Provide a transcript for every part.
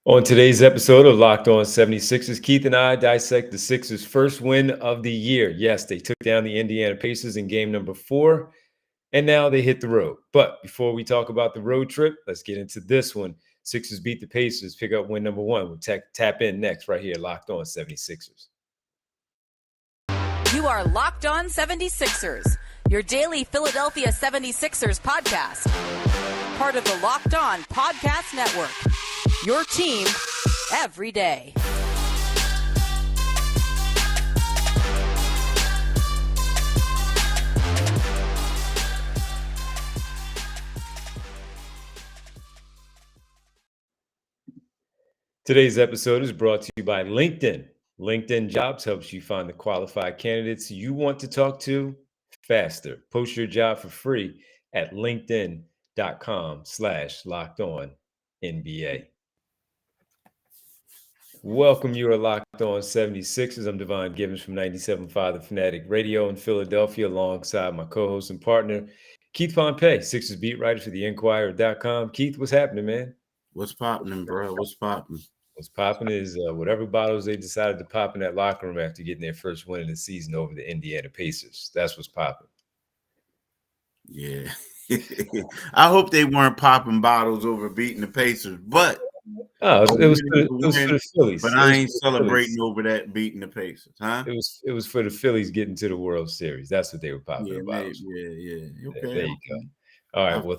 On today's episode of Locked On 76ers, Keith and I dissect the Sixers' first win of the year. Yes, they took down the Indiana Pacers in game number 4, and now they hit the road. But before we talk about the road trip, let's get into this one. Sixers beat the Pacers, pick up win number 1. We'll tap in next right here, Locked On 76ers. You are Locked On 76ers, your daily Philadelphia 76ers podcast. Part of the Locked On Podcast Network, your team every day. Today's episode is brought to you by LinkedIn. LinkedIn Jobs helps you find the qualified candidates you want to talk to faster. Post your job for free at linkedin.com/lockedonnba. Welcome, you are Locked On 76ers. I'm Devon Gibbons from 97.5 The Fanatic Radio in Philadelphia, alongside my co-host and partner, Keith Pompey, Sixers beat writer for theinquirer.com. Keith, what's happening, man? What's popping, bro? What's popping? What's popping is whatever bottles they decided to pop in that locker room after getting their first win of the season over the Indiana Pacers. That's what's popping. Yeah. I hope they weren't popping bottles over beating the Pacers, but it was for the Phillies. But I ain't celebrating over that beating the Pacers, huh? It was for the Phillies getting to the World Series. That's what they were popping Yeah, bottles. yeah. Okay. There you go. All right. Well,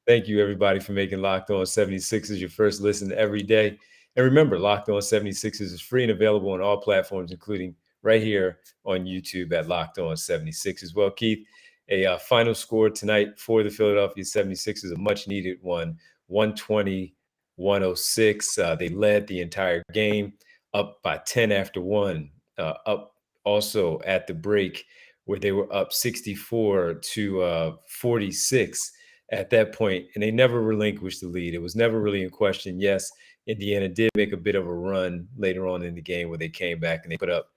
thank you everybody for making Locked On 76ers your first listen every day. And remember, Locked On 76ers is free and available on all platforms, including right here on YouTube at Locked On 76ers. Well, Keith, a final score tonight for the Philadelphia 76ers, a much-needed one, 120-106. They led the entire game, up by 10 after 1, up also at the break where they were up 64-46 at that point, and they never relinquished the lead. It was never really in question. Yes, Indiana did make a bit of a run later on in the game where they came back and they put up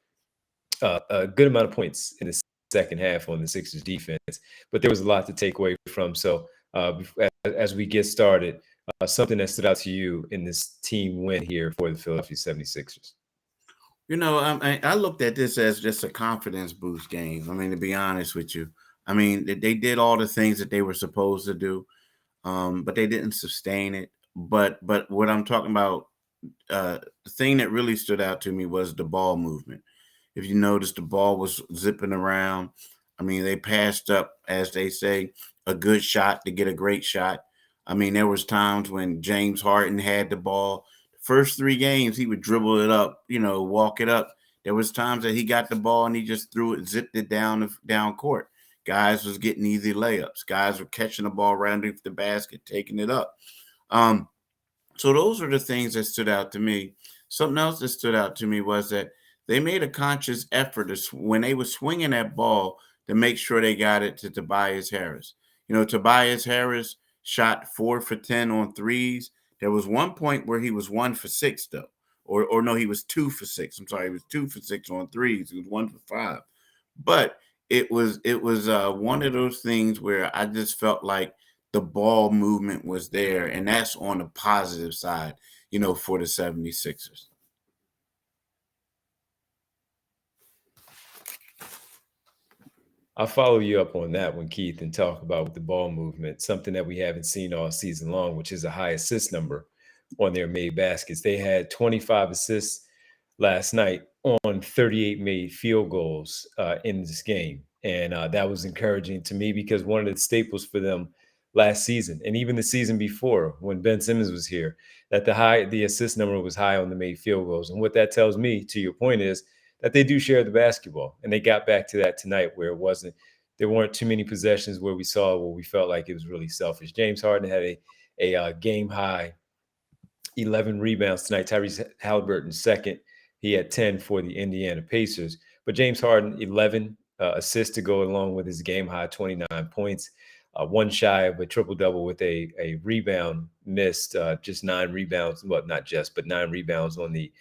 a good amount of points in the second half on the Sixers defense, but there was a lot to take away from. So as we get started, something that stood out to you in this team win here for the Philadelphia 76ers? You know, I looked at this as just a confidence boost game. I mean, to be honest with you, I mean, they did all the things that they were supposed to do, but they didn't sustain it. But what I'm talking about, the thing that really stood out to me was the ball movement. If you notice, the ball was zipping around. I mean, they passed up, as they say, a good shot to get a great shot. I mean, there was times when James Harden had the ball. First 3 games, he would dribble it up, walk it up. There was times that he got the ball and he just threw it, zipped it down court. Guys was getting easy layups. Guys were catching the ball right underneath the basket, taking it up. So those are the things that stood out to me. Something else that stood out to me was that they made a conscious effort when they were swinging that ball to make sure they got it to Tobias Harris. Tobias Harris shot 4 for 10 on threes. There was one point where he was 1 for 6 though, or no, he was 2 for 6. I'm sorry, he was 2 for 6 on threes. He was 1 for 5. But it was one of those things where I just felt like the ball movement was there, and that's on the positive side, for the 76ers. I'll follow you up on that one, Keith, and talk about the ball movement, something that we haven't seen all season long, which is a high assist number on their made baskets. They had 25 assists last night on 38 made field goals in this game. And that was encouraging to me because one of the staples for them last season, and even the season before when Ben Simmons was here, that the assist number was high on the made field goals. And what that tells me, to your point, is that they do share the basketball. And they got back to that tonight where there weren't too many possessions where we felt like it was really selfish. James Harden had a game high 11 rebounds tonight. Tyrese Halliburton second. He had 10 for the Indiana Pacers. But James Harden, 11 assists to go along with his game high 29 points. One shy of a triple-double with a rebound missed, just 9 rebounds. Well, not just, but 9 rebounds on the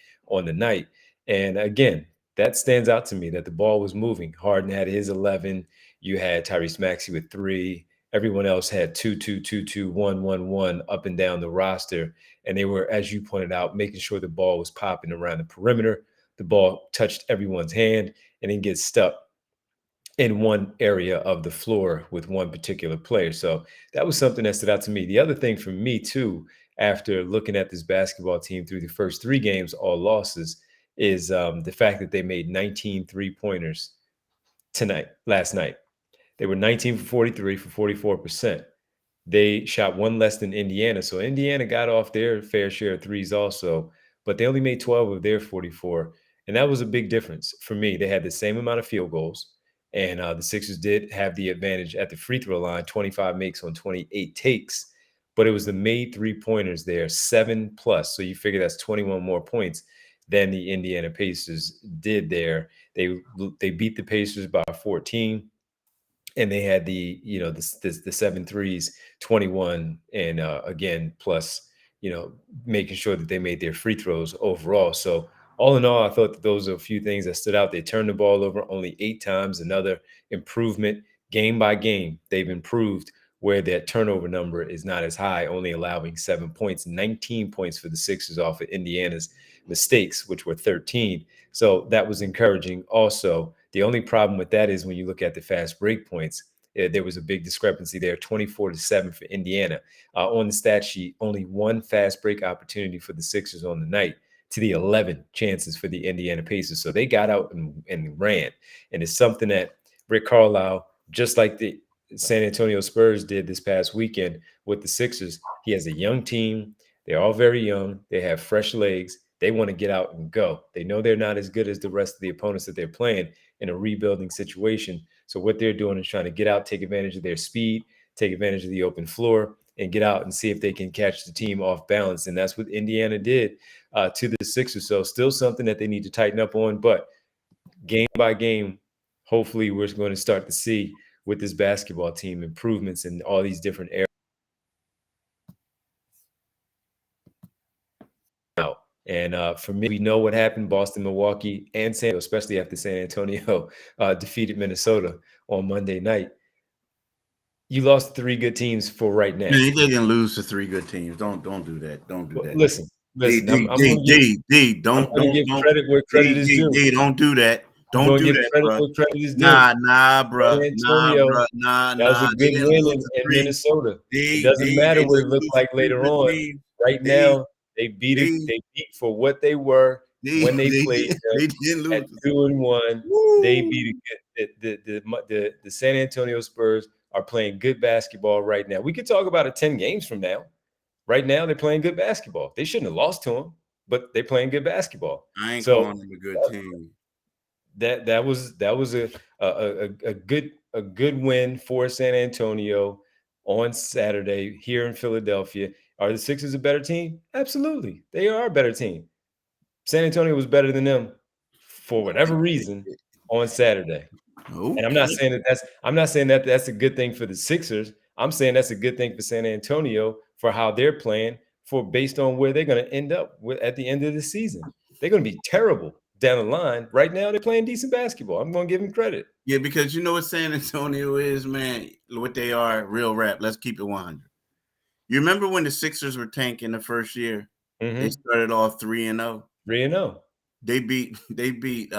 night. And again, that stands out to me that the ball was moving. Harden had his 11. You had Tyrese Maxey with 3. Everyone else had 2-2, 2-2, 1-1-1 up and down the roster. And they were, as you pointed out, making sure the ball was popping around the perimeter. The ball touched everyone's hand and then gets stuck in one area of the floor with one particular player. So that was something that stood out to me. The other thing for me, too, after looking at this basketball team through the first 3 games, all losses, is the fact that they made 19 3-pointers last night. They were 19 for 43 for 44%. They shot one less than Indiana. So Indiana got off their fair share of threes also, but they only made 12 of their 44. And that was a big difference for me. They had the same amount of field goals, and the Sixers did have the advantage at the free throw line, 25 makes on 28 takes, but it was the made 3-pointers there, 7 plus. So you figure that's 21 more points than the Indiana Pacers did there. They beat the Pacers by 14. And they had the 7 threes, 21, and again, plus, making sure that they made their free throws overall. So all in all, I thought that those are a few things that stood out. They turned the ball over only 8 times, another improvement. Game by game, they've improved where their turnover number is not as high, only allowing 7 points, 19 points for the Sixers off of Indiana's mistakes, which were 13. So that was encouraging also. The only problem with that is when you look at the fast break points, there was a big discrepancy there, 24-7 for Indiana. On the stat sheet, only 1 fast break opportunity for the Sixers on the night to the 11 chances for the Indiana Pacers. So they got out and ran. And it's something that Rick Carlisle, just like the San Antonio Spurs did this past weekend with the Sixers, he has a young team. They're all very young. They have fresh legs. They want to get out and go. They know they're not as good as the rest of the opponents that they're playing in a rebuilding situation. So what they're doing is trying to get out, take advantage of their speed, take advantage of the open floor, and get out and see if they can catch the team off balance. And that's what Indiana did to the Sixers. So still something that they need to tighten up on. But game by game, hopefully we're going to start to see with this basketball team improvements in all these different areas. And for me, we know what happened, Boston, Milwaukee, and San Antonio, especially after San Antonio defeated Minnesota on Monday night. You lost 3 good teams for right now. They didn't lose to 3 good teams. Don't do that. Don't do that. Listen. I'm going to give credit where credit is due. Don't do that. Don't do that, credit where credit is due. Nah, bro. That was a good win in Minnesota. It doesn't matter what it looked like later on. Right now, they beat for what they were when they played at 2-1. They beat the San Antonio Spurs are playing good basketball right now. We could talk about it 10 games from now. Right now, they're playing good basketball. They shouldn't have lost to them, but they're playing good basketball. I ain't calling them a good team. That was a good win for San Antonio on Saturday here in Philadelphia. Are the Sixers a better team? Absolutely, they are a better team. San Antonio was better than them for whatever reason on Saturday. Okay. And I'm not saying that's a good thing for the Sixers. I'm saying that's a good thing for San Antonio for how they're playing based on where they're going to end up at the end of the season. They're going to be terrible down the line. Right now, they're playing decent basketball. I'm going to give them credit. Yeah, because you know what San Antonio is, man, what they are, real rap. Let's keep it 100. You remember when the Sixers were tanking the first year? Mm-hmm. They started off 3-0. 3-0. They beat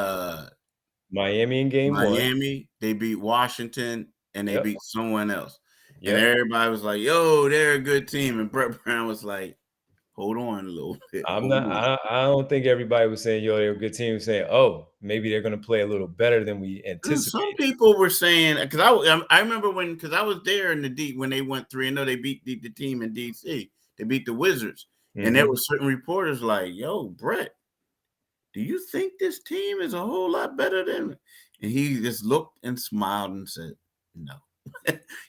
Miami in game 1. They beat Washington, and they beat someone else. Yep. And everybody was like, yo, they're a good team. And Brett Brown was like, hold on a little bit. I don't think everybody was saying, yo, they're a good team. Saying, oh, maybe they're going to play a little better than we anticipated. Some people were saying, because I remember because I was there in the deep when they went 3-0, they beat the team in DC. They beat the Wizards. Mm-hmm. And there were certain reporters like, yo, Brett, do you think this team is a whole lot better than? And he just looked and smiled and said, no.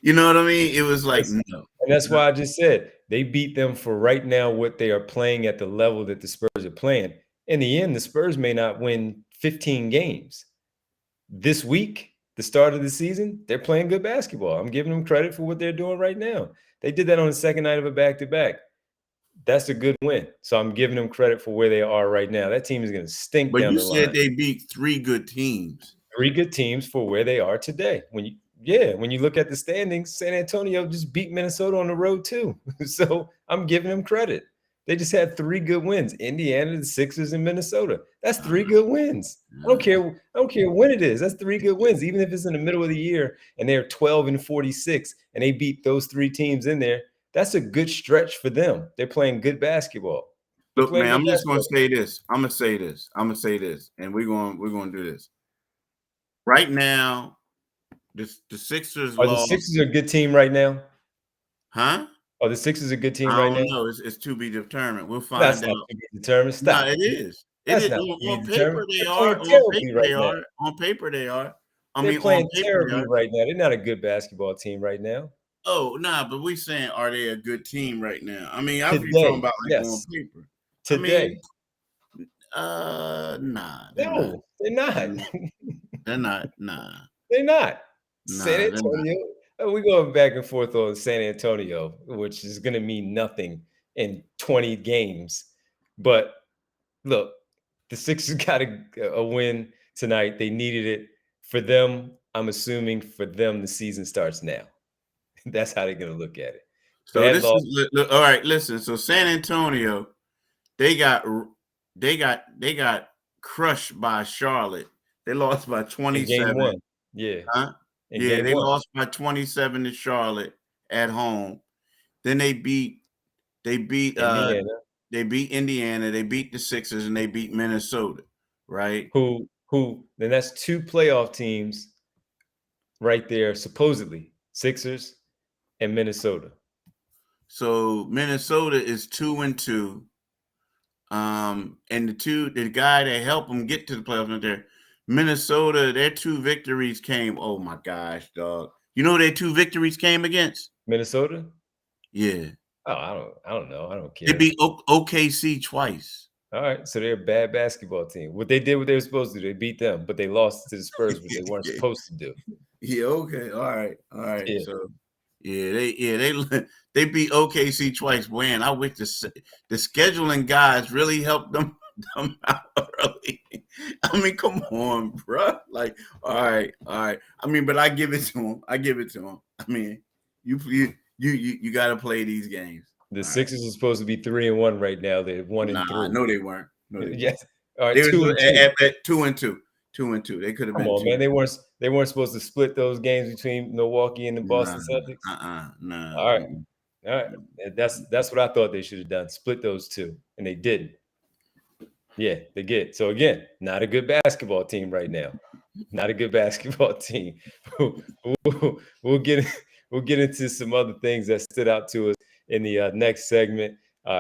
You know what I mean? It was like, no. And that's why I just said they beat them for right now what they are playing at the level that the Spurs are playing. In the end, the Spurs may not win 15 games. This week, the start of the season, they're playing good basketball. I'm giving them credit for what they're doing right now. They did that on the second night of a back-to-back. That's a good win. So I'm giving them credit for where they are right now. That team is going to stink down the line. But you said they beat 3 good teams. 3 good teams for where they are today. Yeah, when you look at the standings, San Antonio just beat Minnesota on the road too. So I'm giving them credit. They just had 3 good wins: Indiana, the Sixers, and Minnesota. That's 3 good wins. I don't care. I don't care when it is. That's 3 good wins, even if it's in the middle of the year and they're 12-46 and they beat those 3 teams in there. That's a good stretch for them. They're playing good basketball. They're Look, playing man, good I'm just gonna basketball. say this. I'm gonna say this, and we're gonna do this. Right now, the Sixers Are the lost, Sixers a good team right now? huh? Are the Sixers a good team I right don't now? know. It's to be determined. We'll That's find not out. to be determined. No, Stop it it. is. It That's is not to be on determined. paper they They're are. playing On terribly paper right they now. are. On paper they are. I They're mean, on playing paper they terribly are. right now. They're not a good basketball team right now. Oh, nah, but we saying are they a good team right now? I mean, I you talking Today, about like on yes. paper. I mean, Today. nah, they're not. No, they're not. They're not. Nah, They're not. San nah, they're not. Antonio. We're going back and forth on San Antonio, which is going to mean nothing in 20 games. But look, the Sixers got a win tonight. They needed it. For them, I'm assuming for them, the season starts now. That's how they're going to look at it. So Bad this loss. is all right. Listen, so San Antonio, they got they got crushed by Charlotte. They lost by In game 27. 1. Yeah. Huh? In Yeah, game they 1. lost by 27 to Charlotte at home. Then they beat Indiana. they beat Indiana, they beat the Sixers, and they beat Minnesota, right? Who then that's 2 playoff teams right there, supposedly. Sixers and Minnesota. So Minnesota is 2-2. And the guy that helped them get to the playoffs right there, Minnesota, their 2 victories came. Oh my gosh, dog! You know who their 2 victories came against? Minnesota? Yeah, Oh, I don't know. I don't they care. beat OKC twice. All right, so they're a bad basketball team. What they were supposed to do. They beat them, but they lost to the Spurs, which they weren't supposed to do. Yeah, okay, all right. Yeah. So they beat OKC twice. Man, I wish the scheduling guys really helped them them out early. I mean, come on, bro. Like, all right. I mean, but I give it to them. I mean, you got to play these games. The All right. Sixers are supposed to be 3-1 right now. They're 1-3. Nah, no, they weren't. Yes. All right, They were 2-2. at 2-2. 2-2. They could have Come been on, 2. man. They weren't supposed to split those games between Milwaukee and the Nah, Boston Celtics. nah. All right. All right. That's what I thought they should have done. Split those 2, and they didn't. Yeah, they get. So again, not a good basketball team right now. Not a good basketball team. We'll get we'll get into some other things that stood out to us in the next segment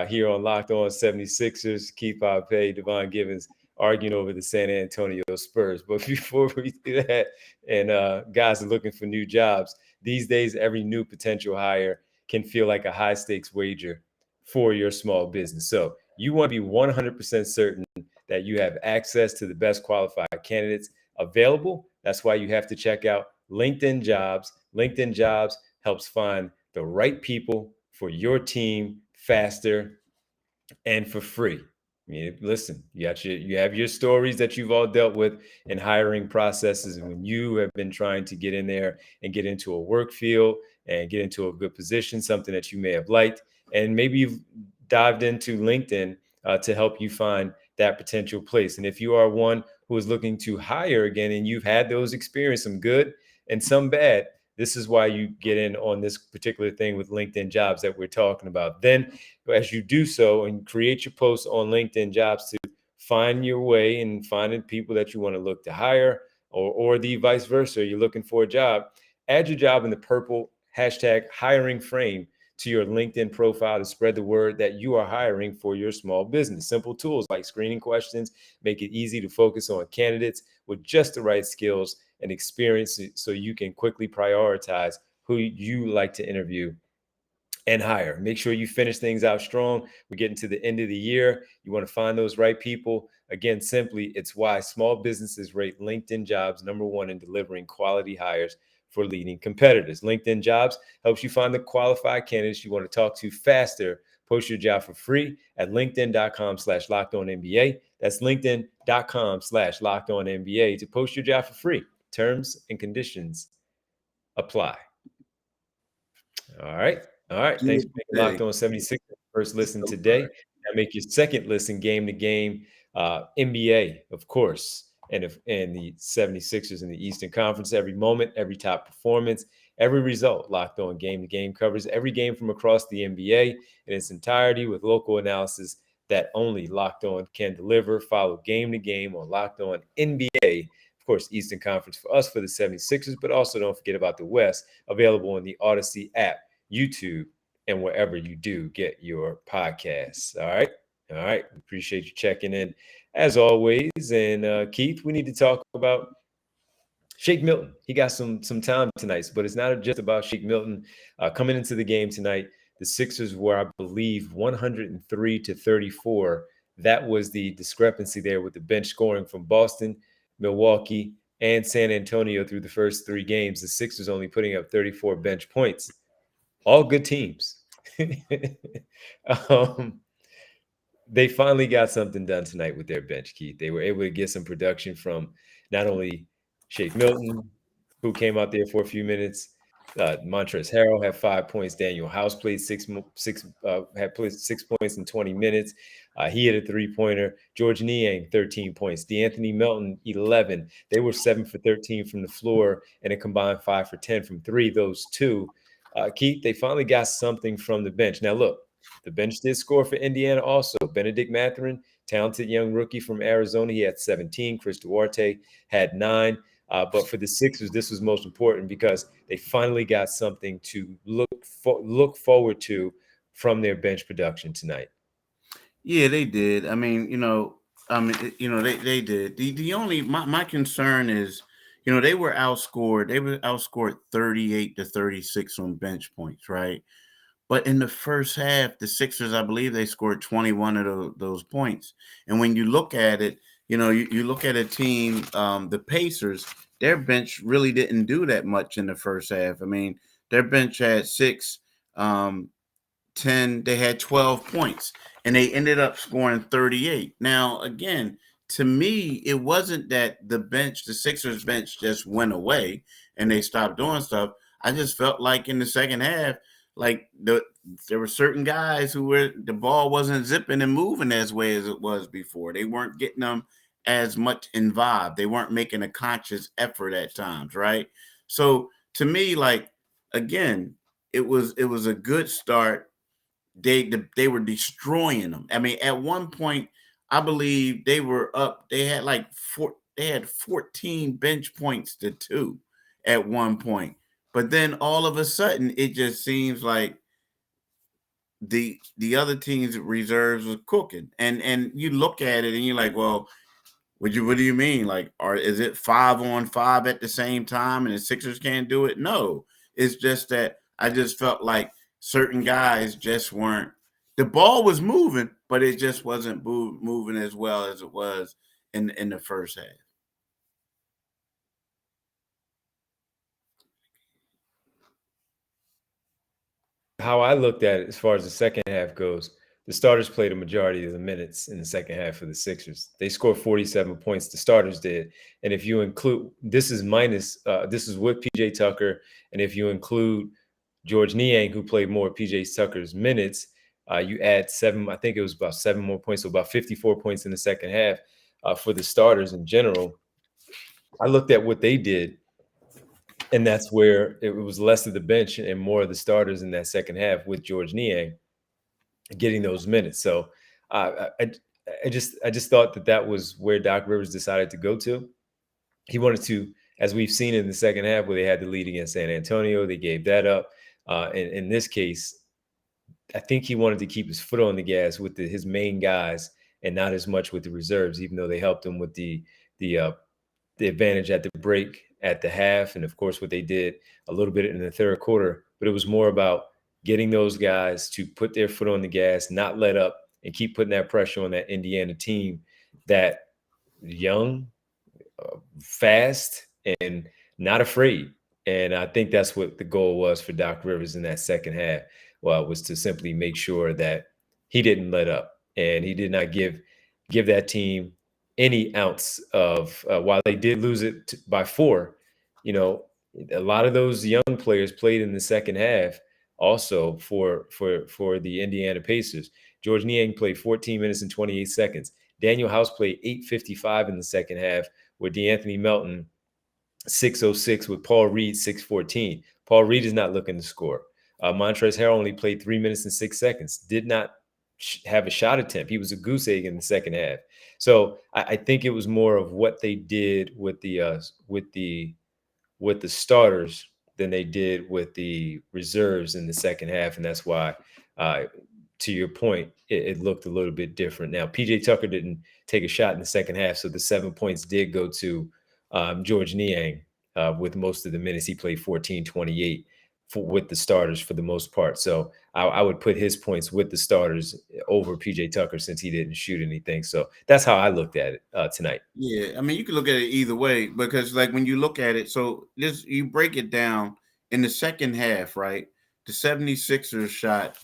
here on Locked On 76ers. Keith Pompey, Devon Givens arguing over the San Antonio Spurs. But before we do that, and guys are looking for new jobs, these days every new potential hire can feel like a high stakes wager for your small business. So you want to be 100% certain that you have access to the best qualified candidates available. That's why you have to check out LinkedIn Jobs. LinkedIn Jobs helps find the right people for your team faster and for free. I mean, listen, you have your stories that you've all dealt with in hiring processes, and when you have been trying to get in there and get into a work field and get into a good position, something that you may have liked, and maybe you've dived into LinkedIn to help you find that potential place. And if you are one who is looking to hire again, and you've had those experiences, some good and some bad, this is why you get in on this particular thing with LinkedIn Jobs that we're talking about. Then as you do so and create your posts on LinkedIn Jobs to find your way and finding people that you want to look to hire, or the vice versa, you're looking for a job, add your job in the purple hashtag hiring frame to your LinkedIn profile to spread the word that you are hiring for your small business. Simple tools like screening questions make it easy to focus on candidates with just the right skills and experience so you can quickly prioritize who you like to interview and hire. Make sure you finish things out strong. We're getting to the end of the year. You want to find those right people. Again, simply, it's why small businesses rate LinkedIn Jobs #1 in delivering quality hires for leading competitors. LinkedIn Jobs helps you find the qualified candidates you want to talk to faster. Post your job for free at linkedin.com/lockedonnba. That's linkedin.com/lockedonnba to post your job for free. Terms and conditions apply. All right. All right. Thanks for being locked on 76. First listen today. Now make your second listen game to game. NBA, of course, and the 76ers in the Eastern Conference. Every moment, every top performance, every result. Locked on game to game covers every game from across the NBA in its entirety with local analysis that only Locked On can deliver. Follow game to game on Locked On NBA. Of course, Eastern Conference for us for the 76ers, but also don't forget about the West, available on the Odyssey app, YouTube, and wherever you do get your podcasts. All right. All right. Appreciate you checking in as always. And Keith, we need to talk about Shake Milton. He got some time tonight, but it's not just about Shake Milton. Coming into the game tonight, the Sixers were, I believe, 103-34. That was the discrepancy there with the bench scoring from Boston, Milwaukee, and San Antonio through the first three games. The Sixers only putting up 34 bench points. All good teams. They finally got something done tonight with their bench, Keith. They were able to get some production from not only Shake Milton, who came out there for a few minutes. Montrezl Harrell had 5 points. Daniel House played had played 6 points in 20 minutes. He hit a three-pointer. George Niang, 13 points. DeAnthony Melton, 11. They were 7 for 13 from the floor and a combined 5 for 10 from three. Those two, Keith, they finally got something from the bench. Now, look, the bench did score for Indiana also. Benedict Mathurin, talented young rookie from Arizona. He had 17. Chris Duarte had 9. But for the Sixers, this was most important because they finally got something to look forward to from their bench production tonight. Yeah, they did. I mean, they did. The only my concern is, they were outscored. They were outscored 38-36 on bench points, right? But in the first half, the Sixers, I believe they scored 21 of those points. And when you look at it, you look at a team, the Pacers, their bench really didn't do that much in the first half. I mean, their bench had 6, 10, they had 12 points, and they ended up scoring 38. Now, again, to me, it wasn't that the Sixers bench just went away and they stopped doing stuff. I just felt like in the second half, like there were certain guys the ball wasn't zipping and moving as way as it was before. They weren't getting them as much involved. They weren't making a conscious effort at times, right? So to me, like, again, it was a good start. They were destroying them. I mean, at one point, I believe they were up. They had they had 14 bench points to 2 at one point. But then all of a sudden, it just seems like the other team's reserves was cooking. And you look at it and you're like, well, what do you mean? Like, is it 5-on-5 at the same time and the Sixers can't do it? No. It's just that I just felt like certain guys just weren't. The ball was moving, but it just wasn't moving as well as it was in the first half. How I looked at it as far as the second half goes, the starters played a majority of the minutes in the second half for the Sixers. They scored 47 points. The starters did. And if you include, this is with PJ Tucker. And if you include George Niang, who played more of PJ Tucker's minutes, you add 7, I think it was about 7 more points. So about 54 points in the second half for the starters in general. I looked at what they did. And that's where it was less of the bench and more of the starters in that second half with George Niang getting those minutes. So I just thought that was where Doc Rivers decided to go to. He wanted to, as we've seen in the second half where they had the lead against San Antonio, they gave that up. In this case, I think he wanted to keep his foot on the gas with his main guys and not as much with the reserves, even though they helped him with the advantage at the break at the half, and of course what they did a little bit in the third quarter. But it was more about getting those guys to put their foot on the gas, not let up, and keep putting that pressure on that Indiana team that young, fast, and not afraid. And I think that's what the goal was for Doc Rivers in that second half. Well, was to simply make sure that he didn't let up and he did not give that team any ounce of, while they did lose it by 4, a lot of those young players played in the second half also for the Indiana Pacers. George Niang played 14 minutes and 28 seconds. Daniel House played 8:55 in the second half with DeAnthony Melton 6:06 with Paul Reed 6:14. Paul Reed is not looking to score. Montrezl Harrell only played 3 minutes and 6 seconds. Did not have a shot attempt. He was a goose egg in the second half. So I think it was more of what they did with the starters than they did with the reserves in the second half, and that's why, uh, to your point, it looked a little bit different. Now, PJ Tucker didn't take a shot in the second half, so the 7 points did go to George Niang with most of the minutes. He played 14:28 with the starters for the most part. So I would put his points with the starters over PJ Tucker since he didn't shoot anything. So that's how I looked at it tonight. Yeah, I mean, you can look at it either way because, like, when you look at it, so this you break it down in the second half, right? The 76ers shot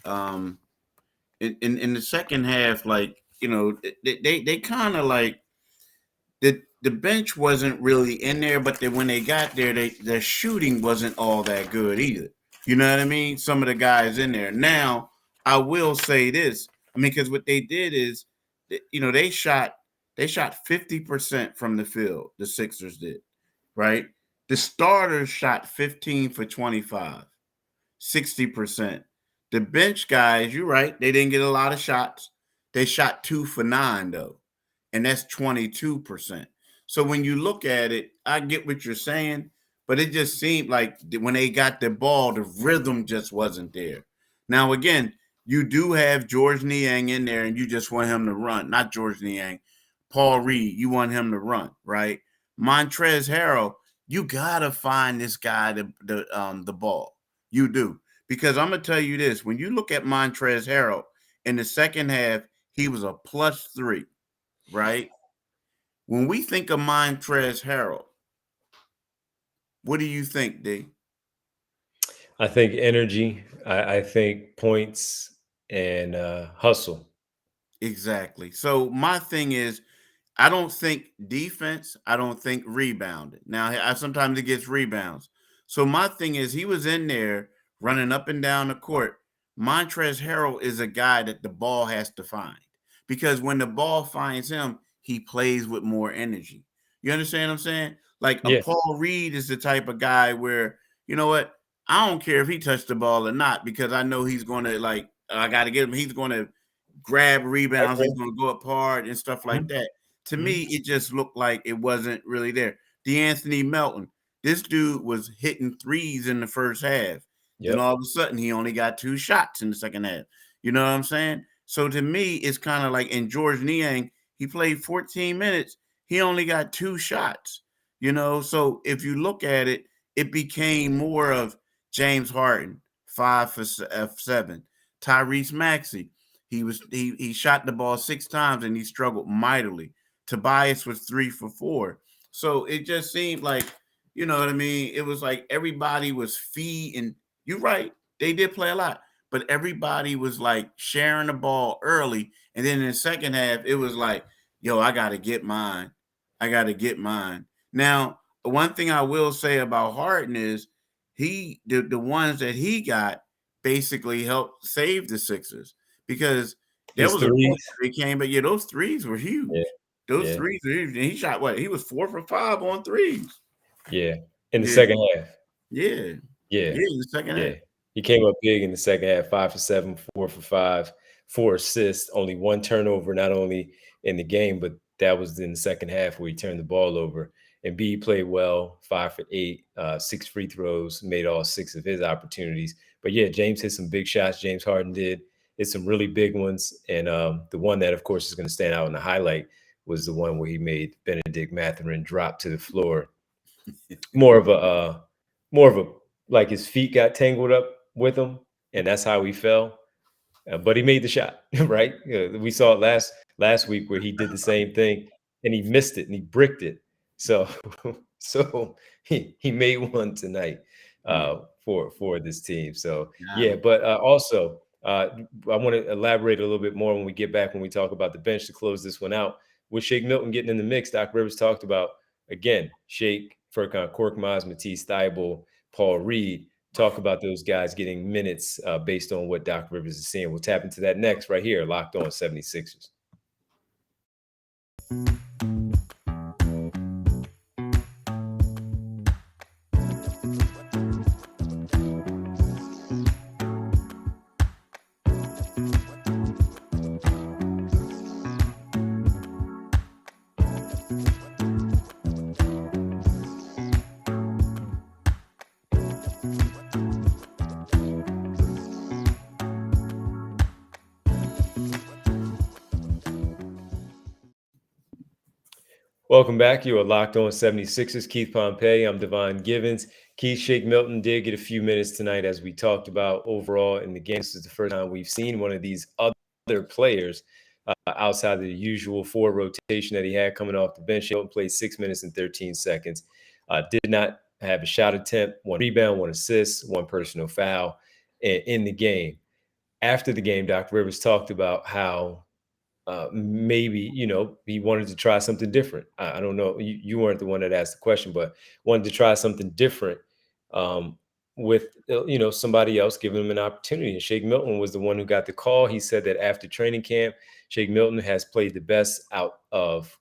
in the second half, like, they kind of like the bench wasn't really in there, but then when they got there, their shooting wasn't all that good either. You know what I mean? Some of the guys in there. Now, I will say this. I mean, because what they did is, they shot 50% from the field. The Sixers did, right? The starters shot 15 for 25, 60%. The bench guys, you're right, they didn't get a lot of shots. They shot 2 for 9 though, and that's 22%. So when you look at it, I get what you're saying, but it just seemed like when they got the ball, the rhythm just wasn't there. Now, again, you do have George Niang in there, and you just want him to run. Not George Niang, Paul Reed. You want him to run, right? Montrezl Harrell, you gotta find this guy the ball. You do, because I'm gonna tell you this: when you look at Montrezl Harrell in the second half, he was a +3, right? When we think of Montrezl Harrell, what do you think, D? I think energy. I think points and hustle. Exactly. So my thing is, I don't think defense. I don't think rebounding. Now, sometimes he gets rebounds. So my thing is, he was in there running up and down the court. Montrezl Harrell is a guy that the ball has to find, because when the ball finds him, he plays with more energy. You understand what I'm saying? Like a Yeah, Paul Reed is the type of guy where, you know what? I don't care if he touched the ball or not, because I know he's going to, like, I got to get him. He's going to grab I rebounds. He's agree. going to go up hard and stuff like Mhm, that. To mhm. me, it just looked like it wasn't really there. DeAnthony Melton, this dude was hitting threes in the first half. Then Yep. all of a sudden, he only got 2 shots in the second half. You know what I'm saying? So to me, it's kind of like in George Niang, he played 14 minutes. He only got 2 shots. So if you look at it, it became more of James Harden, 5 for 7. Tyrese Maxey, he shot the ball 6 times and he struggled mightily. Tobias was 3 for 4. So it just seemed like, you know what I mean? It was like everybody was feeding. You're right. They did play a lot, but everybody was like sharing the ball early. And then in the second half, it was like, yo, I got to get mine. I got to get mine. Now, one thing I will say about Harden is the ones that he got basically helped save the Sixers, because there His was a point threes. where he came, but yeah, those threes were Yeah, huge. Those yeah, threes were huge. And he shot what? He was 4 for 5 on threes. yeah. In the Yeah, second half. yeah, Yeah, yeah. In the second yeah. half. He came up big in the second half, 5 for 7, 4 for 5, 4 assists, only one turnover, not only in the game, but that was in the second half where he turned the ball over. And B played well, 5 for 8, 6 free throws, made all 6 of his opportunities. But yeah, James hit some big shots. James Harden did hit some really big ones. And the one that, of course, is going to stand out in the highlight was the one where he made Benedict Mathurin drop to the floor, more of a more of a like his feet got tangled up with him, and that's how he fell. But he made the shot, right? We saw it last week where he did the same thing and he missed it and he bricked it. So so he made one tonight Yeah, for this team. So got yeah, him. but also I want to elaborate a little bit more when we get back when we talk about the bench to close this one out. With Shake Milton getting in the mix, Doc Rivers talked about again Shake Furkan Korkmaz, Matisse Thybulle, Paul Reed. Talk about those guys getting minutes based on what Doc Rivers is seeing. We'll tap into that next right here, Locked On 76ers. Welcome back. You are Locked On 76ers. Keith Pompey. I'm Devon Givens. Keith, Shake Milton did get a few minutes tonight, as we talked about overall in the game. This is the first time we've seen one of these other players outside of the usual 4 rotation that he had coming off the bench. Milton played 6 minutes and 13 seconds. Did not have a shot attempt, 1 rebound, 1 assist, 1 personal foul in the game. After the game, Dr. Rivers talked about how maybe, he wanted to try something different. I don't know. You weren't the one that asked the question, but wanted to try something different with, somebody else giving him an opportunity. And Shake Milton was the one who got the call. He said that after training camp, Shake Milton has played the best out of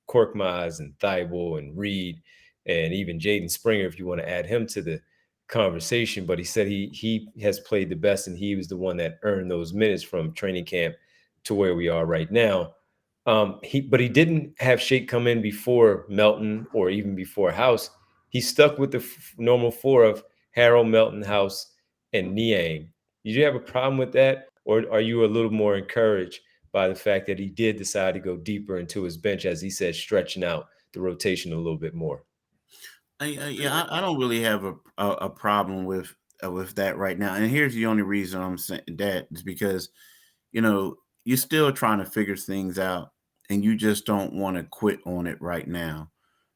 Korkmaz and Thybulle and Reed and even Jaden Springer, if you want to add him to the conversation. But he said he has played the best, and he was the one that earned those minutes from training camp to where we are right now. But he didn't have Shake come in before Melton or even before House. He stuck with the normal 4 of Harrell, Melton, House, and Niang. Did you have a problem with that, or are you a little more encouraged by the fact that he did decide to go deeper into his bench, as he said, stretching out the rotation a little bit more? I don't really have a problem with that right now. And here's the only reason I'm saying that is because, you're still trying to figure things out, and you just don't want to quit on it right now.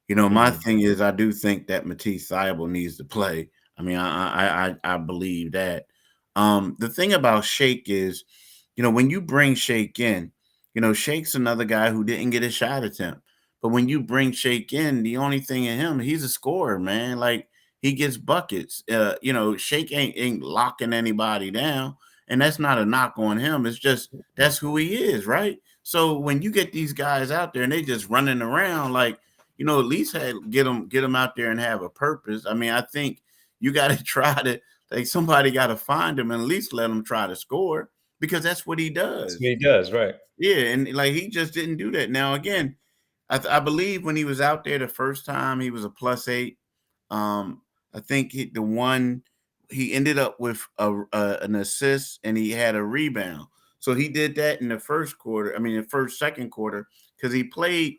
My thing is, I do think that Matisse Thybulle needs to play. I mean, I believe that. The thing about Shake is, when you bring Shake in, Shake's another guy who didn't get a shot attempt. But when you bring Shake in, the only thing in him, he's a scorer, man. Like, he gets buckets. Shake ain't locking anybody down. And that's not a knock on him. It's just that's who he is, right? So when you get these guys out there and they just running around, like, at least get them out there and have a purpose. I mean, I think you got to try to, like, somebody got to find him and at least let him try to score, because that's what he does. That's what he does, right? Yeah, and like, he just didn't do that. Now, again, I believe when he was out there the first time, he was a +8. I think he ended up with an assist, and he had a rebound. So he did that in the second quarter, because he played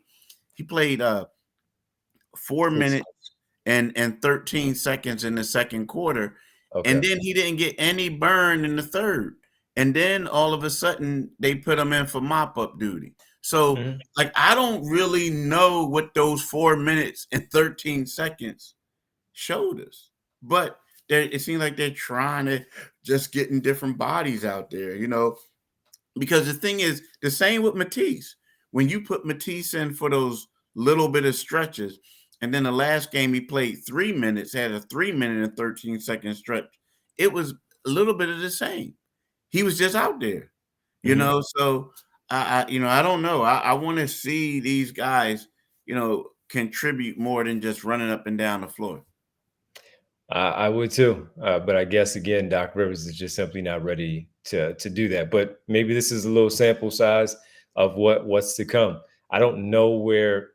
4 minutes and 13 seconds in the second quarter. Okay. And then he didn't get any burn in the third. And then all of a sudden they put him in for mop-up duty. So, I don't really know what those 4 minutes and 13 seconds showed us. But it seems like they're trying to just getting different bodies out there, because the thing is, the same with Matisse. When you put Matisse in for those little bit of stretches, and then the last game he played 3 minutes, had a 3 minute and 13 second stretch, it was a little bit of the same. He was just out there, so I don't know. I want to see these guys, contribute more than just running up and down the floor. I would too. But I guess, again, Doc Rivers is just simply not ready to do that. But maybe this is a little sample size of what's to come. I don't know where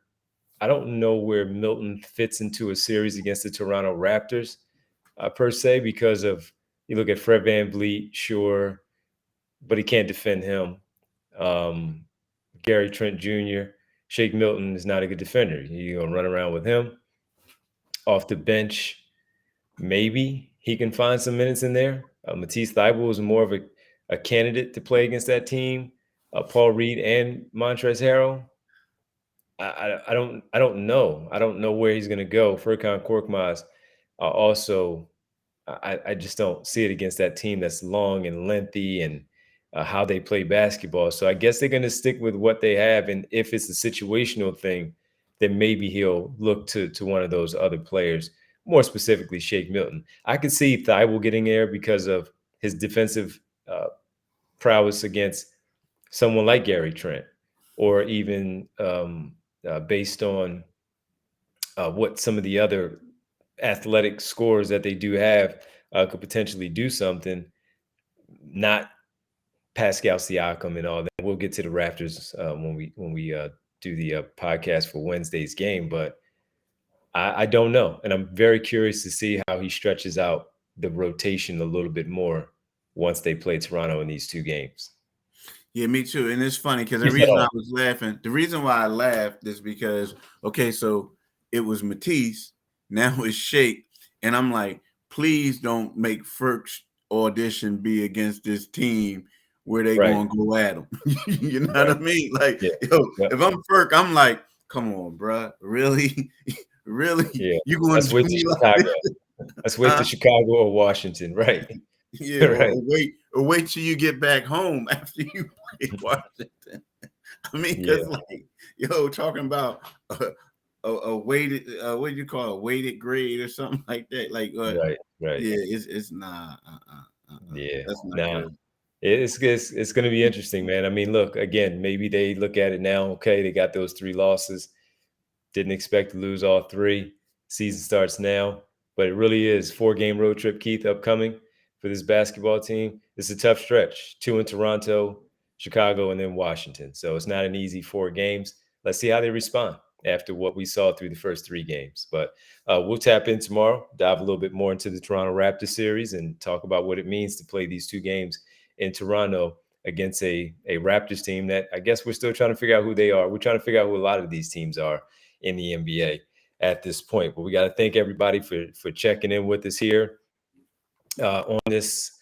Milton fits into a series against the Toronto Raptors per se, because of, you look at Fred VanVleet, sure, but he can't defend him. Gary Trent Jr., Shake Milton is not a good defender. You're going to run around with him off the bench. Maybe he can find some minutes in there. Matisse Thybulle is more of a candidate to play against that team. Paul Reed and Montrezl Harrell. I don't know. I don't know where he's going to go. Furkan Korkmaz also, I just don't see it against that team that's long and lengthy, and how they play basketball. So I guess they're going to stick with what they have. And if it's a situational thing, then maybe he'll look to one of those other players, more specifically Shake Milton. I could see Thibault getting there because of his defensive prowess against someone like Gary Trent, or even based on what some of the other athletic scores that they do have could potentially do something. Not Pascal Siakam and all that. We'll get to the Raptors when we do the podcast for Wednesday's game, but I don't know, and I'm very curious to see how he stretches out the rotation a little bit more once they play Toronto in these two games. Yeah, me too. And it's funny because the reason I was laughing, the reason why I laughed is because, okay, so it was Matisse, now it's Shake, and I'm like, please don't make Ferk's audition be against this team where they gonna go at him. You know what I mean? Like, if I'm Ferk, I'm like, come on, bro, really, really, you going Let's to wait to Chicago. Let's wait to Chicago or Washington, right? Yeah, right. Or wait till you get back home after you play Washington. I mean, because like, talking about a weighted, what do you call it, a weighted grade or something like that? Like, right. Yeah, it's not. Yeah, that's not good. It's going to be interesting, man. I mean, look, again, maybe they look at it now. Okay, they got those 3 losses. Didn't expect to lose all 3. Season starts now, but it really is 4-game road trip, Keith, upcoming for this basketball team. It's a tough stretch. 2 in Toronto, Chicago, and then Washington. So it's not an easy 4 games. Let's see how they respond after what we saw through the first 3 games. But we'll tap in tomorrow, dive a little bit more into the Toronto Raptors series and talk about what it means to play these 2 games in Toronto against a Raptors team that I guess we're still trying to figure out who they are. We're trying to figure out who a lot of these teams are in the NBA at this point. But we got to thank everybody for checking in with us here on this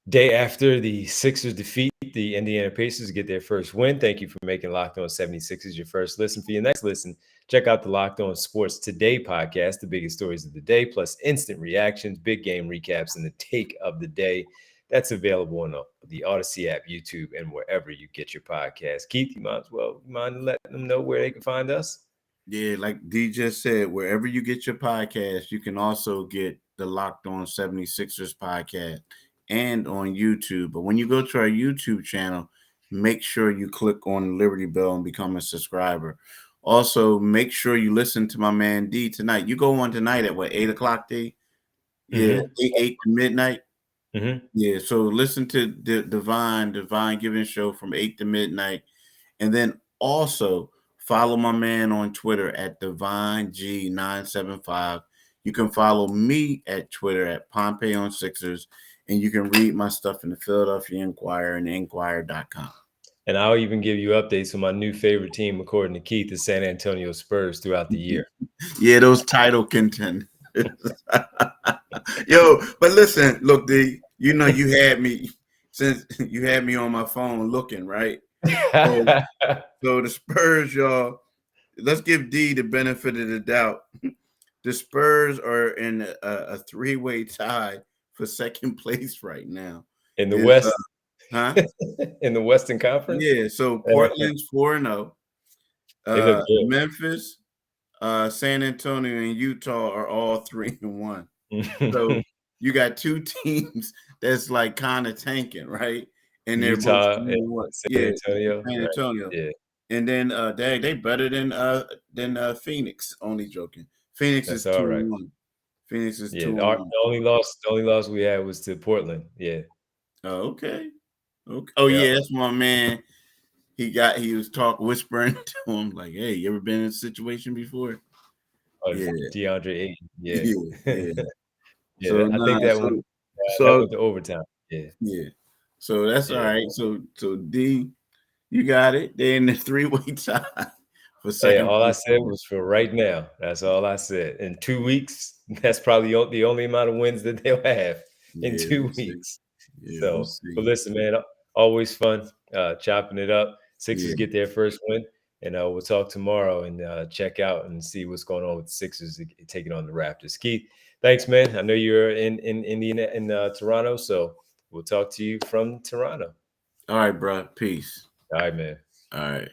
day after the Sixers defeat the Indiana Pacers to get their first win. Thank you for making Locked On 76ers your first listen. For your next listen, check out the Locked On Sports Today podcast, the biggest stories of the day, plus instant reactions, big game recaps, and the take of the day. That's available on the Odyssey app, YouTube, and wherever you get your podcast. Keith, you mind letting them know where they can find us? Yeah, like D just said, wherever you get your podcast, you can also get the Locked On 76ers podcast and on YouTube. But when you go to our YouTube channel, make sure you click on the Liberty Bell and become a subscriber. Also, make sure you listen to my man D tonight. You go on tonight at what, 8 o'clock, D? Yeah, 8 to midnight. Mm-hmm. Yeah, so listen to the Devon Giving Show from 8 to midnight. And then also follow my man on Twitter at DevonG975. You can follow me at Twitter at Pompey on Sixers. And you can read my stuff in the Philadelphia Inquirer and Inquirer.com. And I'll even give you updates on my new favorite team, according to Keith, the San Antonio Spurs throughout the year. Yeah, those title contenders. Yo, but listen, look, D, you know you had me since you had me on my phone looking, right? So the Spurs, y'all, let's give D the benefit of the doubt. The Spurs are in a 3-way tie for second place right now. In the West? In the Western Conference? Yeah, so Portland's 4-0. Memphis, San Antonio, and Utah are all 3-1. So you got 2 teams that's like kind of tanking, right? And they're Utah both and San Antonio. Right? Yeah. And then they better than Phoenix. Only joking. Phoenix is 2-1. Right. Phoenix is 2-1. The only loss we had was to Portland. Yeah. Oh, okay. Oh yeah, that's my man. He was whispering to him like, "Hey, you ever been in a situation before?" DeAndre Ayton. Yeah. Yeah. So I think that one. That went to overtime. Yeah. Yeah. So that's all right. So D, you got it. They're in the 3-way tie for second. All I said was for right now. That's all I said. In 2 weeks, that's probably the only amount of wins that they'll have in 2 weeks. Yeah, but listen, man, always fun chopping it up. Sixers get their first win, and we'll talk tomorrow and check out and see what's going on with the Sixers taking on the Raptors. Keith, thanks, man. I know you're in Toronto, so we'll talk to you from Toronto. All right, bro. Peace. All right, man. All right.